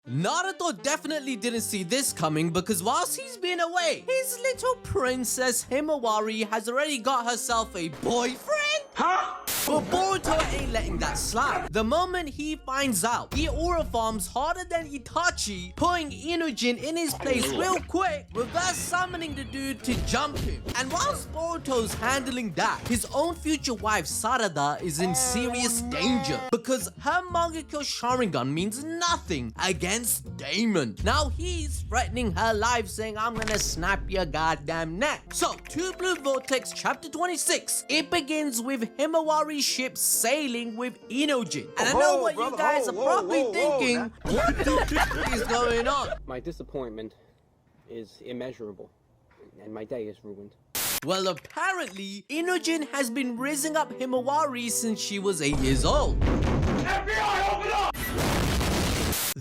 Naruto definitely didn't see this coming because whilst he's been away, his little princess Himawari has already got herself a boyfriend? Huh? But Boruto ain't letting that slide. The moment he finds out, he aura farms harder than Itachi, putting Inojin in his place real quick, reverse summoning the dude to jump him. And whilst Boruto's handling that, his own future wife Sarada is in serious danger because her Mangekyō Sharingan means nothing against Damon. Now he's threatening her life saying, I'm gonna snap your goddamn neck. So, 2 Blue Vortex chapter 26. It begins with Himawari's ship sailing with Inojin. And I know what you guys are probably thinking, what the fuck is going on? My disappointment is immeasurable, and my day is ruined. Well, apparently, Inojin has been raising up Himawari since she was 8 years old. FBI, open up!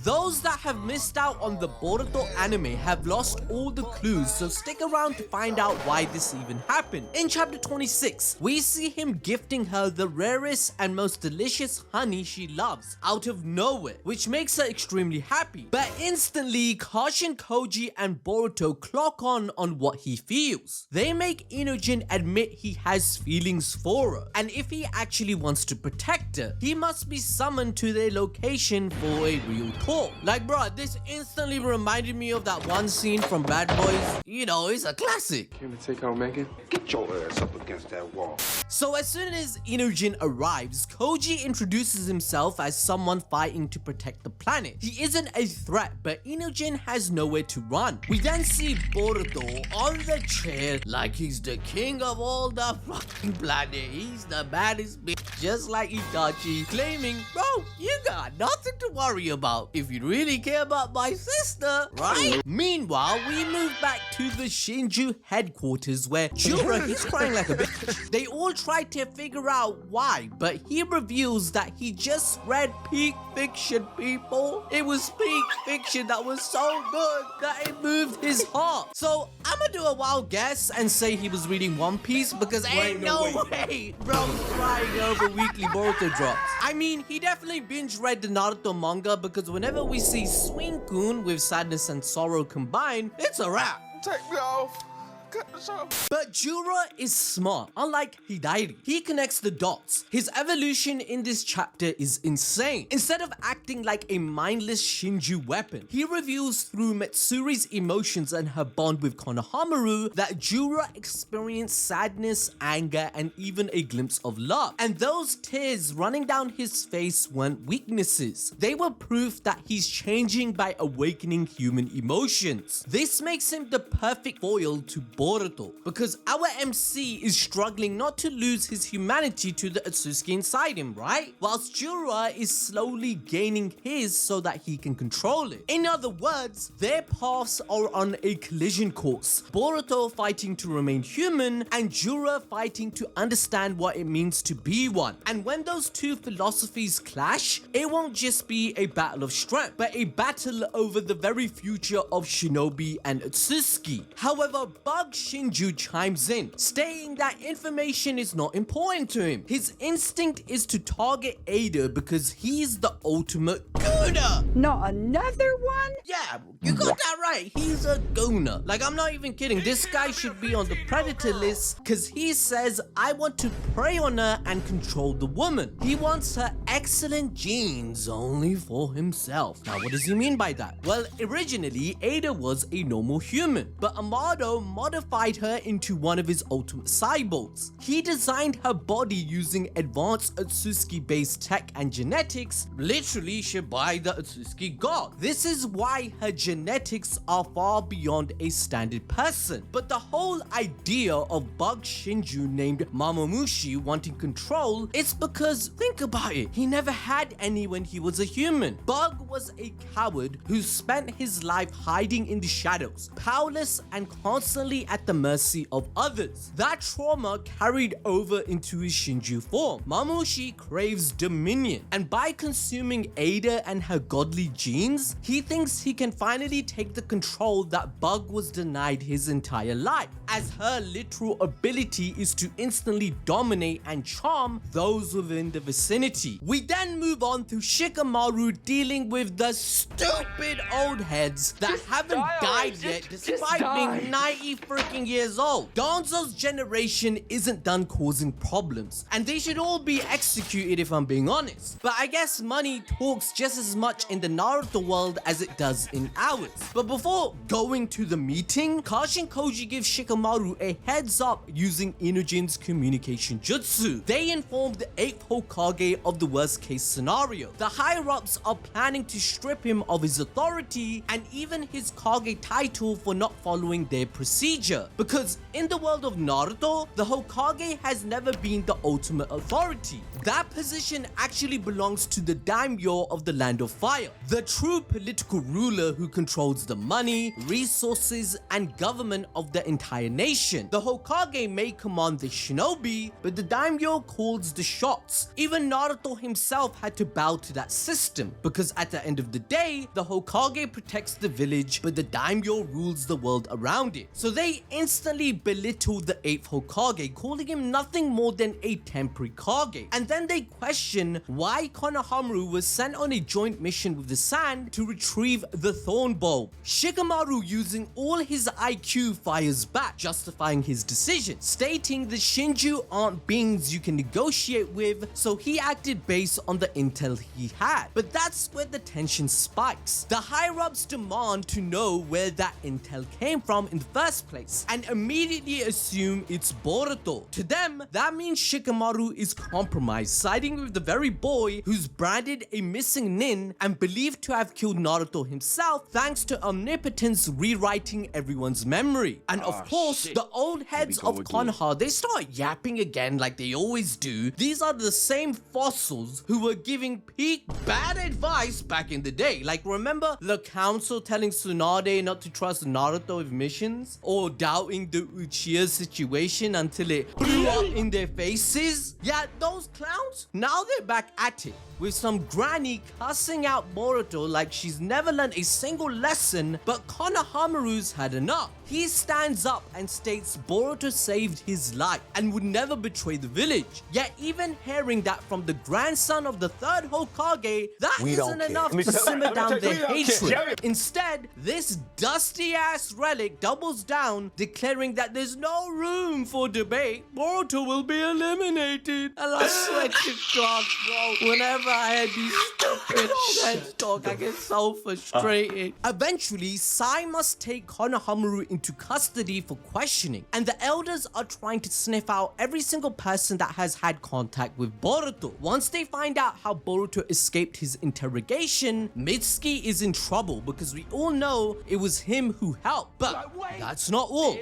Those that have missed out on the Boruto anime have lost all the clues, so stick around to find out why this even happened. In chapter 26, we see him gifting her the rarest and most delicious honey she loves out of nowhere, which makes her extremely happy. But instantly, Kashin, Koji and Boruto clock on what he feels. They make Inojin admit he has feelings for her, and if he actually wants to protect her, he must be summoned to their location for a real talk. Like, bro, this instantly reminded me of that one scene from Bad Boys. You know, it's a classic. Came to take out Megan? Get your ass up against that wall. So as soon as Inojin arrives, Koji introduces himself as someone fighting to protect the planet. He isn't a threat, but Inojin has nowhere to run. We then see Boruto on the chair like he's the king of all the fucking planet. He's the baddest bitch, just like Itachi, claiming, bro, you got nothing to worry about if you really care about my sister, right? Meanwhile, we move back to the Shinju headquarters where Jura, he's crying like a bitch. They all try to figure out why, but he reveals that he just read peak fiction, people. It was peak fiction that was so good that it moved his heart. So I'm gonna do a wild guess and say he was reading One Piece because ain't no way bro's crying over weekly Boruto drops. I mean, he definitely binge read the Naruto manga because whenever we see Swing-kun with sadness and sorrow combined, it's a wrap. Take me off. Cut this off. But Jura is smart, unlike Hidari. He connects the dots. His evolution in this chapter is insane. Instead of acting like a mindless Shinju weapon, he reveals through Mitsuri's emotions and her bond with Konohamaru that Jura experienced sadness, anger, and even a glimpse of love. And those tears running down his face weren't weaknesses. They were proof that he's changing by awakening human emotions. This makes him the perfect foil to Boruto, because our MC is struggling not to lose his humanity to the Atsuki inside him, right? Whilst Jura is slowly gaining his so that he can control it. In other words, their paths are on a collision course. Boruto fighting to remain human and Jura fighting to understand what it means to be one. And when those two philosophies clash, it won't just be a battle of strength, but a battle over the very future of Shinobi and Atsuki. However, Bug Shinju chimes in, stating that information is not important to him. His instinct is to target Eida because he's the ultimate gooner. Not another one? Yeah, you got that right. He's a gooner. Like, I'm not even kidding. This guy should be on the predator list because he says, I want to prey on her and control the woman. He wants her excellent genes only for himself. Now, what does he mean by that? Well, originally, Eida was a normal human, but Amado modified her into one of his ultimate cyborgs. He designed her body using advanced Atsuki-based tech and genetics, literally should buy the Atsuki god. This is why her genetics are far beyond a standard person. But the whole idea of Bug Shinju named Mamamushi wanting control is because, think about it, he never had any when he was a human. Bug was a coward who spent his life hiding in the shadows, powerless and constantly be at the mercy of others. That trauma carried over into his Shinju form. Mamushi craves dominion, and by consuming Eida and her godly genes, he thinks he can finally take the control that Bug was denied his entire life, as her literal ability is to instantly dominate and charm those within the vicinity. We then move on to Shikamaru dealing with the stupid old heads that haven't died yet despite being 90 freaking years old. Danzo's generation isn't done causing problems, and they should all be executed if I'm being honest. But I guess money talks just as much in the Naruto world as it does in ours. But before going to the meeting, Kashin Koji gives Shikamaru a heads up using Inojin's communication jutsu. They inform the 8th Hokage of the worst case scenario. The higher-ups are planning to strip him of his authority and even his Kage title for not following their procedure. Because in the world of Naruto, the Hokage has never been the ultimate authority. That position actually belongs to the Daimyo of the Land of Fire, the true political ruler who controls the money, resources, and government of the entire nation. The Hokage may command the shinobi, but the Daimyo calls the shots. Even Naruto himself had to bow to that system, because at the end of the day, the Hokage protects the village, but the Daimyo rules the world around it. So they instantly belittle the 8th Hokage, calling him nothing more than a temporary Kage. And then they question why Konoha was sent on a joint mission with the Sand to retrieve the Thorn Bulb. Shikamaru, using all his IQ, fires back, justifying his decision, stating the Shinju aren't beings you can negotiate with, so he acted based on the intel he had. But that's where the tension spikes. The higher-ups demand to know where that intel came from in the first place, and immediately assume it's Boruto. To them, that means Shikamaru is compromised, siding with the very boy who's branded a missing nin and believed to have killed Naruto himself thanks to Omnipotence rewriting everyone's memory. And of course, the old heads of Konoha, they start yapping again like they always do. These are the same fossils who were giving peak bad advice back in the day. Like, remember the council telling Tsunade not to trust Naruto with missions? Or doubting the Uchiha situation until it blew up in their faces? Yeah, those clowns, now they're back at it, with some granny cussing out Boruto like she's never learned a single lesson, but Konohamaru's had enough. He stands up and states Boruto saved his life and would never betray the village. Yet even hearing that from the grandson of the 3rd Hokage, that isn't enough to simmer down their hatred. Instead, this dusty-ass relic doubles down, declaring that there's no room for debate. Boruto will be eliminated. And I swear to God, bro, whenever I had these stupid shit talk, I get so frustrated. Eventually, Sai must take Konohamaru into custody for questioning, and the elders are trying to sniff out every single person that has had contact with Boruto. Once they find out how Boruto escaped his interrogation, Mitsuki is in trouble because we all know it was him who helped. But that's not all.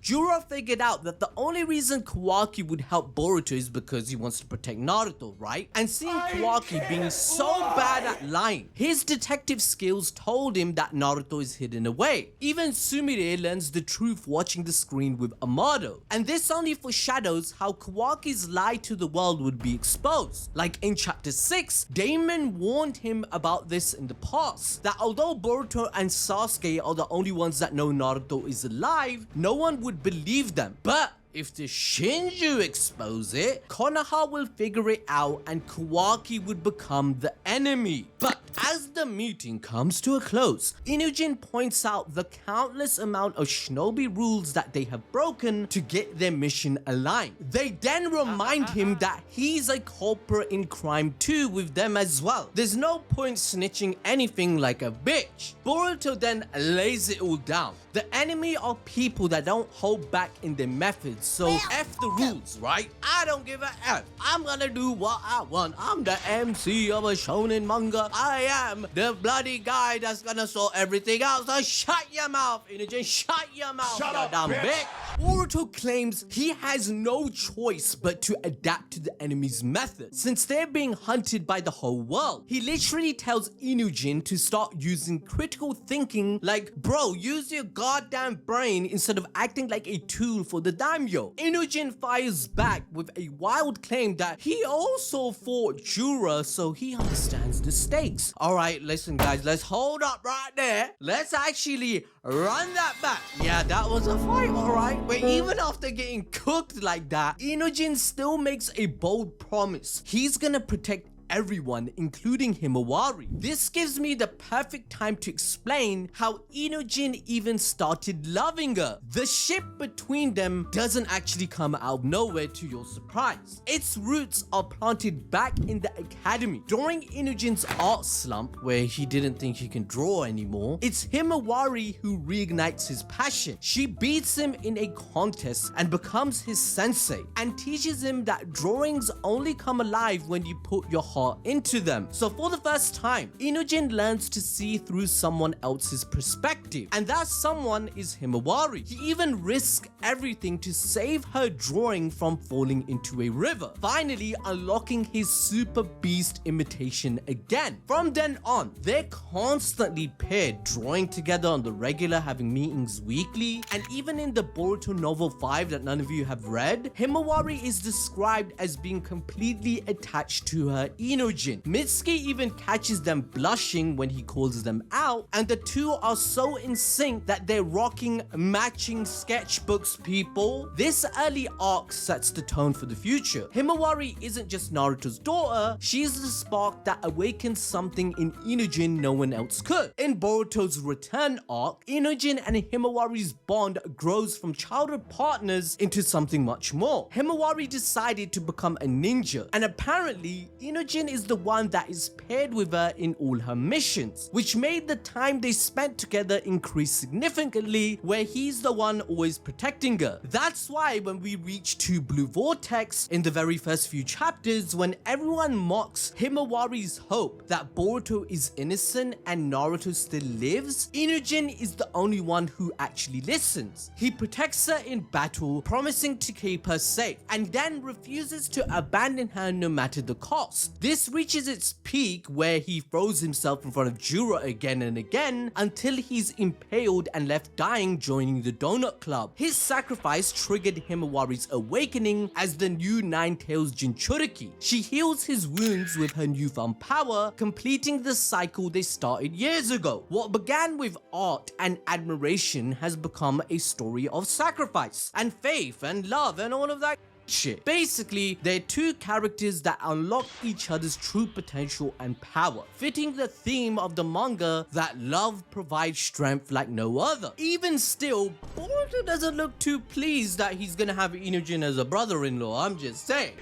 Jura figured out that the only reason Kawaki would help Boruto is because he wants to protect Naruto, right? And seeing Kawaki being so bad at lying, his detective skills told him that Naruto is hidden away. Even Sumire learns the truth watching the screen with Amado. And this only foreshadows how Kawaki's lie to the world would be exposed. Like in chapter 6, Damon warned him about this in the past, that although Boruto and Sasuke are the only ones that know Naruto is alive, no one would believe them. But if the Shinju expose it, Konoha will figure it out and Kawaki would become the enemy. But as the meeting comes to a close, Inojin points out the countless amount of shinobi rules that they have broken to get their mission aligned. They then remind him that he's a culprit in crime too with them as well. There's no point snitching anything like a bitch. Boruto then lays it all down. The enemy are people that don't hold back in their methods, so F the rules, right? I don't give a F. I'm gonna do what I want. I'm the MC of a shonen manga. I am the bloody guy that's gonna sort everything out. So shut your mouth, Inojin. Shut your mouth, Shut up, damn bitch. bitch. Boruto claims he has no choice but to adapt to the enemy's method, since they're being hunted by the whole world. He literally tells Inojin to start using critical thinking, like, bro, use your goddamn brain instead of acting like a tool for the daimyo. Inojin fires back with a wild claim that he also fought Jura, so he understands the stakes. Alright, listen guys, let's hold up right there. Let's actually run that back. Yeah, that was a fight, alright. But even after getting cooked like that, Inojin still makes a bold promise. He's gonna protect everyone, including Himawari. This gives me the perfect time to explain how Inojin even started loving her. The ship between them doesn't actually come out of nowhere, to your surprise. Its roots are planted back in the academy. During Inojin's art slump, where he didn't think he can draw anymore, it's Himawari who reignites his passion. She beats him in a contest and becomes his sensei, and teaches him that drawings only come alive when you put your heart into them. So for the first time, Inojin learns to see through someone else's perspective, and that someone is Himawari. He even risks everything to save her drawing from falling into a river, finally unlocking his super beast imitation again. From then on, they're constantly paired, drawing together on the regular, having meetings weekly, and even in the Boruto novel 5 that none of you have read, Himawari is described as being completely attached to her Inojin. Mitsuki even catches them blushing when he calls them out, and the two are so in sync that they're rocking matching sketchbooks, people. This early arc sets the tone for the future. Himawari isn't just Naruto's daughter, she's the spark that awakens something in Inojin no one else could. In Boruto's return arc, Inojin and Himawari's bond grows from childhood partners into something much more. Himawari decided to become a ninja, and apparently Inojin is the one that is paired with her in all her missions, which made the time they spent together increase significantly, where he's the one always protecting her. That's why when we reach to Blue Vortex in the very first few chapters, when everyone mocks Himawari's hope that Boruto is innocent and Naruto still lives, Inojin is the only one who actually listens. He protects her in battle, promising to keep her safe, and then refuses to abandon her no matter the cost. This reaches its peak where he throws himself in front of Jura again and again until he's impaled and left dying, joining the Donut Club. His sacrifice triggered Himawari's awakening as the new Nine-Tails Jinchuriki. She heals his wounds with her newfound power, completing the cycle they started years ago. What began with art and admiration has become a story of sacrifice and faith and love and all of that shit. Basically, they're two characters that unlock each other's true potential and power, fitting the theme of the manga that love provides strength like no other. Even still, Boruto doesn't look too pleased that he's gonna have Inojin as a brother-in-law, I'm just saying.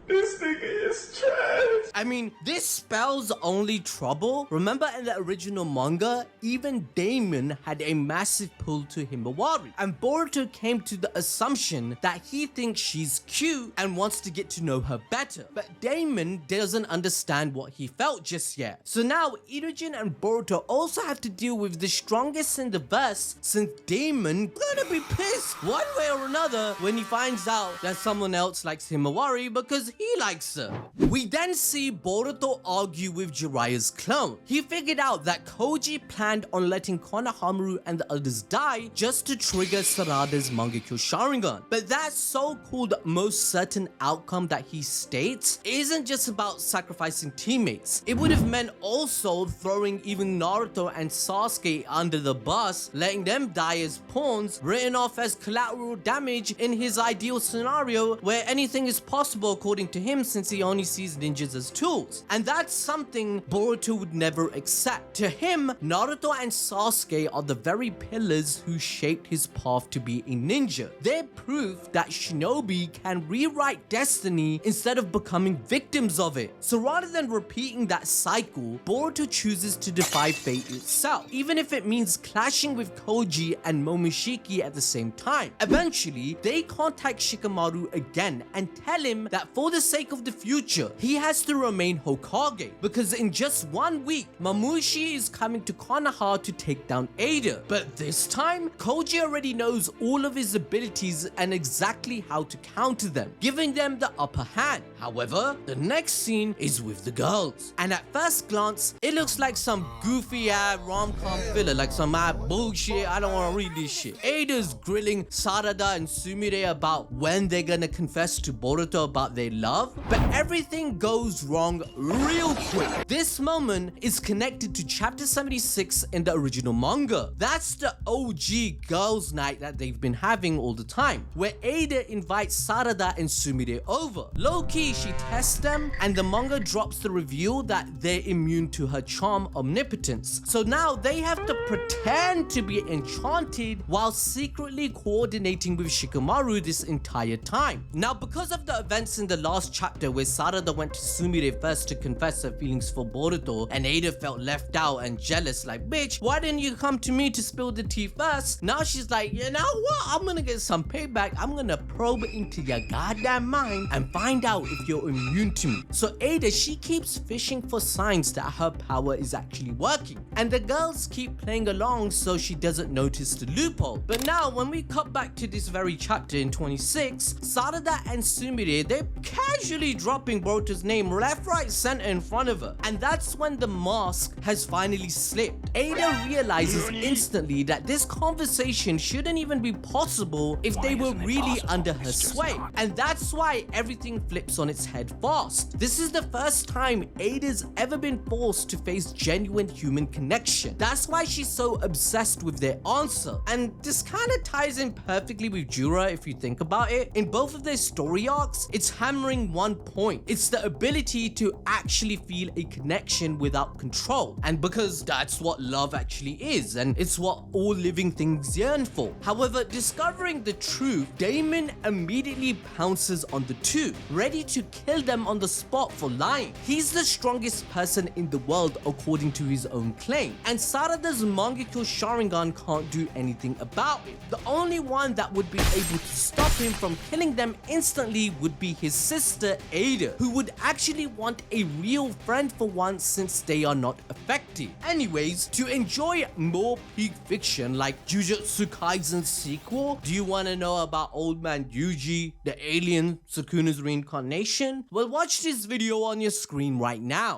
This nigga is trash. I mean, this spells only trouble. Remember in the original manga, even Damon had a massive pull to Himawari, and Boruto came to the assumption that he thinks she's cute and wants to get to know her better. But Damon doesn't understand what he felt just yet. So now Inojin and Boruto also have to deal with the strongest in the verse, since Damon gonna be pissed one way or another when he finds out that someone else likes Himawari because he likes her. We then see Boruto argue with Jiraiya's clone. He figured out that Koji planned on letting Konoha and the others die just to trigger Sarada's Mangekyō Sharingan. But that so-called most certain outcome that he states isn't just about sacrificing teammates. It would have meant also throwing even Naruto and Sasuke under the bus, letting them die as pawns, written off as collateral damage in his ideal scenario where anything is possible according nothing to him since he only sees ninjas as tools. And that's something Boruto would never accept. To him, Naruto and Sasuke are the very pillars who shaped his path to be a ninja. They're proof that shinobi can rewrite destiny instead of becoming victims of it. So rather than repeating that cycle, Boruto chooses to defy fate itself, even if it means clashing with Koji and Momoshiki at the same time. Eventually, they contact Shikamaru again and tell him that for the sake of the future, he has to remain Hokage, because in just 1 week, Mamushi is coming to Konoha to take down Eida. But this time, Koji already knows all of his abilities and exactly how to counter them, giving them the upper hand. However, the next scene is with the girls, and at first glance, it looks like some goofy ass rom-com filler, like some mad bullshit. I don't want to read this shit. Eida's grilling Sarada and Sumire about when they're gonna confess to Boruto about their love, but everything goes wrong real quick. This moment is connected to chapter 76 in the original manga. That's the OG girls' night that they've been having all the time, where Eida invites Sarada and Sumire over. Low-key, she tests them, and the manga drops the reveal that they're immune to her charm omnipotence. So now they have to pretend to be enchanted while secretly coordinating with Shikamaru this entire time. Now, because of the events in the last chapter where Sarada went to Sumire first to confess her feelings for Boruto, and Eida felt left out and jealous, like, bitch, why didn't you come to me to spill the tea first? Now she's like, you know what? I'm gonna get some payback. I'm gonna probe into your goddamn mind and find out if you're immune to me. So Eida, she keeps fishing for signs that her power is actually working, and the girls keep playing along so she doesn't notice the loophole. But now when we cut back to this very chapter in 26, Sarada and Sumire, they're casually dropping Boruto's name left, right, center in front of her, and that's when the mask has finally slipped. Eida realizes instantly that this conversation shouldn't even be possible if they were really under her sway, and that's why everything flips on its head fast. This is the first time Eida's ever been forced to face genuine human connection. That's why she's so obsessed with their answer, and this kind of ties in perfectly with Jura if you think about it. In both of their story arcs, it's hammering one point. It's the ability to actually feel a connection without control, and because that's what love actually is, and it's what all living things yearn for. However, discovering the truth, Damon immediately pounces on the two, ready to kill them on the spot for lying. He's the strongest person in the world according to his own claim, and Sarada's Mangekyō Sharingan can't do anything about it. The only one that would be able to stop him from killing them instantly would be his sister Eida, who would actually want a real friend for once since they are not effective. Anyways, to enjoy more peak fiction like Jujutsu Kaisen's sequel, do you want to know about Old Man Yuji, the alien Sukuna's reincarnation? Well, watch this video on your screen right now.